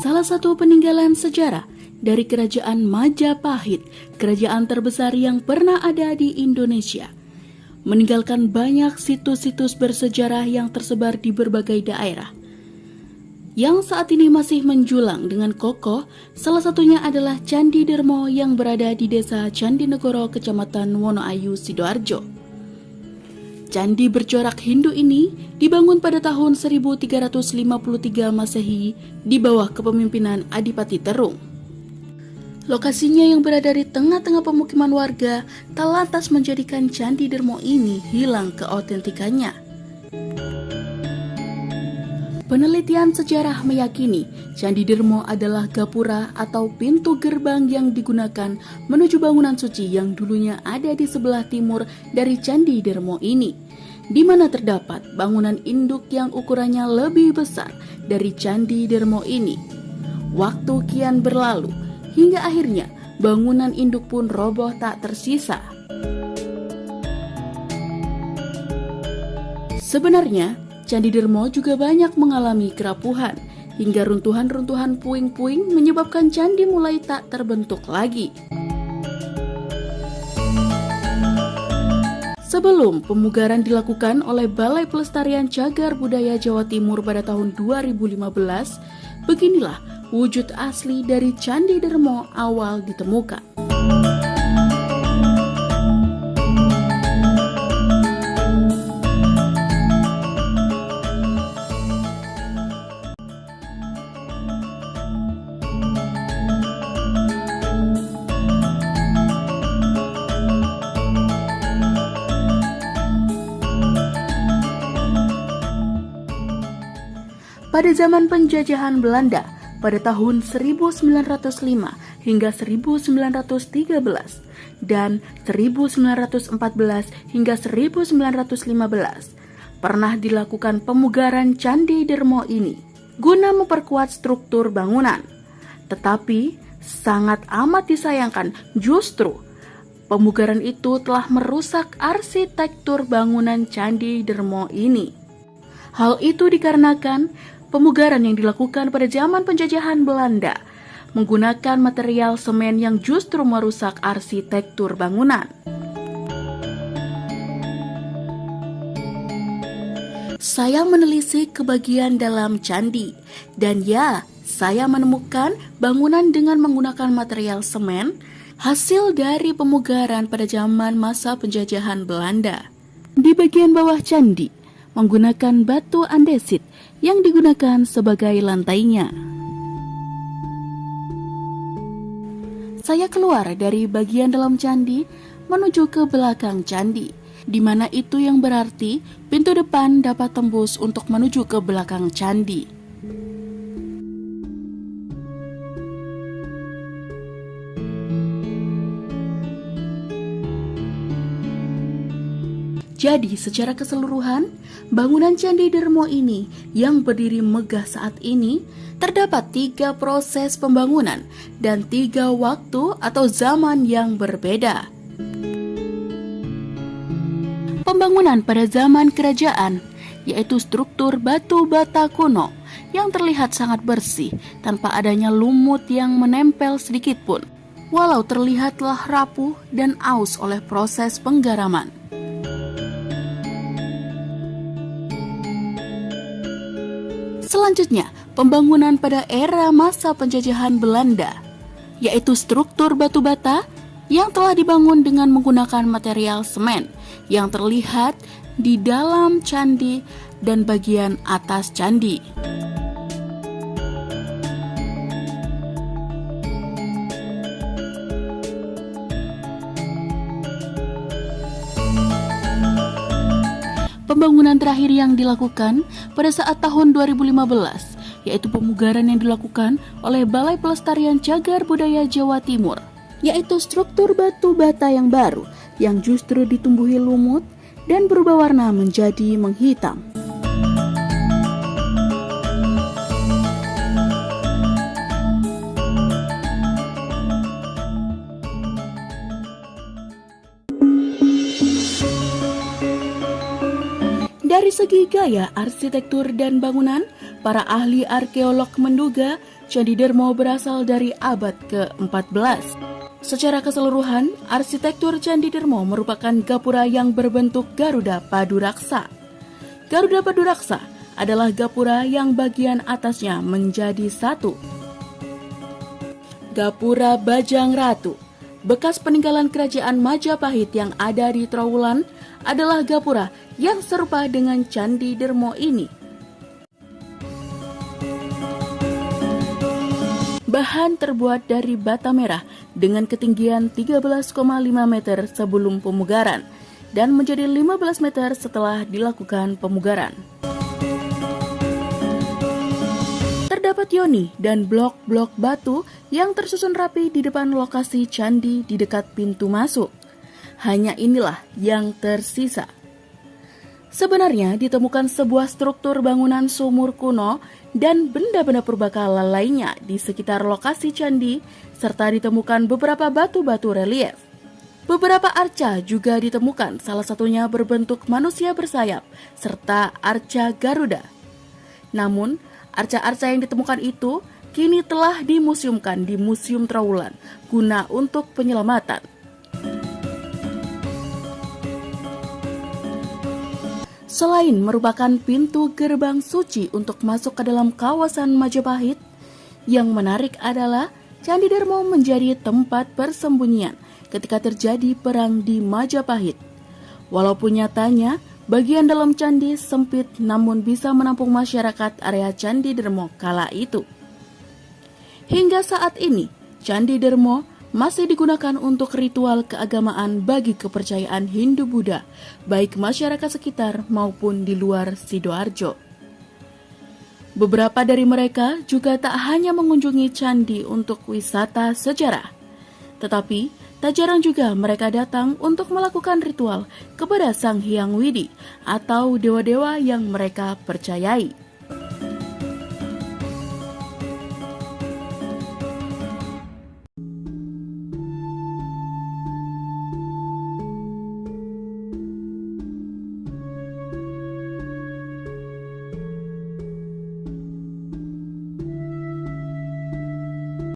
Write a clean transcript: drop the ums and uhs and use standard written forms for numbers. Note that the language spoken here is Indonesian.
salah satu peninggalan sejarah dari Kerajaan Majapahit, kerajaan terbesar yang pernah ada di Indonesia, meninggalkan banyak situs-situs bersejarah yang tersebar di berbagai daerah. Yang saat ini masih menjulang dengan kokoh, salah satunya adalah Candi Dermo yang berada di Desa Candinegoro, Kecamatan Wonoayu, Sidoarjo. Candi bercorak Hindu ini dibangun pada tahun 1353 Masehi di bawah kepemimpinan Adipati Terung. Lokasinya yang berada di tengah-tengah pemukiman warga tak lantas menjadikan Candi Dermo ini hilang keautentikannya. Penelitian sejarah meyakini Candi Dermo adalah gapura atau pintu gerbang yang digunakan menuju bangunan suci yang dulunya ada di sebelah timur dari Candi Dermo ini, di mana terdapat bangunan induk yang ukurannya lebih besar dari Candi Dermo ini. Waktu kian berlalu, hingga akhirnya bangunan induk pun roboh tak tersisa. Sebenarnya, Candi Dermo juga banyak mengalami kerapuhan, hingga runtuhan-runtuhan puing-puing menyebabkan candi mulai tak terbentuk lagi. Sebelum pemugaran dilakukan oleh Balai Pelestarian Cagar Budaya Jawa Timur pada tahun 2015, beginilah wujud asli dari Candi Dermo awal ditemukan. Pada zaman penjajahan Belanda pada tahun 1905 hingga 1913 dan 1914 hingga 1915 pernah dilakukan pemugaran Candi Dermo ini guna memperkuat struktur bangunan. Tetapi sangat amat disayangkan justru pemugaran itu telah merusak arsitektur bangunan Candi Dermo ini. Hal itu dikarenakan pemugaran yang dilakukan pada zaman penjajahan Belanda menggunakan material semen yang justru merusak arsitektur bangunan. Saya menelisik ke bagian dalam candi, dan ya, saya menemukan bangunan dengan menggunakan material semen, hasil dari pemugaran pada zaman masa penjajahan Belanda. Di bagian bawah candi, menggunakan batu andesit yang digunakan sebagai lantainya. Saya keluar dari bagian dalam candi menuju ke belakang candi, di mana itu yang berarti pintu depan dapat tembus untuk menuju ke belakang candi. Jadi secara keseluruhan, bangunan Candi Dermo ini yang berdiri megah saat ini terdapat 3 proses pembangunan dan 3 waktu atau zaman yang berbeda. Pembangunan pada zaman kerajaan, yaitu struktur batu bata kuno yang terlihat sangat bersih tanpa adanya lumut yang menempel sedikit pun, walau terlihatlah rapuh dan aus oleh proses penggaraman. Selanjutnya, pembangunan pada era masa penjajahan Belanda, yaitu struktur batu bata yang telah dibangun dengan menggunakan material semen yang terlihat di dalam candi dan bagian atas candi. Pembangunan terakhir yang dilakukan pada saat tahun 2015, yaitu pemugaran yang dilakukan oleh Balai Pelestarian Cagar Budaya Jawa Timur, yaitu struktur batu bata yang baru yang justru ditumbuhi lumut dan berubah warna menjadi menghitam. Dari segi gaya arsitektur dan bangunan, para ahli arkeolog menduga Candi Dermo berasal dari abad ke-14. Secara keseluruhan, arsitektur Candi Dermo merupakan gapura yang berbentuk Garuda Paduraksa. Garuda Paduraksa adalah gapura yang bagian atasnya menjadi satu. Gapura Bajang Ratu, bekas peninggalan kerajaan Majapahit yang ada di Trowulan, adalah gapura yang serupa dengan Candi Dermo ini. Bahan terbuat dari bata merah dengan ketinggian 13,5 meter sebelum pemugaran dan menjadi 15 meter setelah dilakukan pemugaran. Terdapat yoni dan blok-blok batu yang tersusun rapi di depan lokasi candi di dekat pintu masuk. Hanya inilah yang tersisa. Sebenarnya ditemukan sebuah struktur bangunan sumur kuno dan benda-benda purbakala lainnya di sekitar lokasi candi, serta ditemukan beberapa batu-batu relief. Beberapa arca juga ditemukan, salah satunya berbentuk manusia bersayap, serta arca Garuda. Namun, arca-arca yang ditemukan itu kini telah dimuseumkan di Museum Trowulan guna untuk penyelamatan. Selain merupakan pintu gerbang suci untuk masuk ke dalam kawasan Majapahit, yang menarik adalah Candi Dermo menjadi tempat persembunyian ketika terjadi perang di Majapahit. Walaupun nyatanya bagian dalam candi sempit namun bisa menampung masyarakat area Candi Dermo kala itu. Hingga saat ini, Candi Dermo masih digunakan untuk ritual keagamaan bagi kepercayaan Hindu-Buddha, baik masyarakat sekitar maupun di luar Sidoarjo. Beberapa dari mereka juga tak hanya mengunjungi candi untuk wisata sejarah, tetapi tak jarang juga mereka datang untuk melakukan ritual kepada Sang Hyang Widi atau dewa-dewa yang mereka percayai.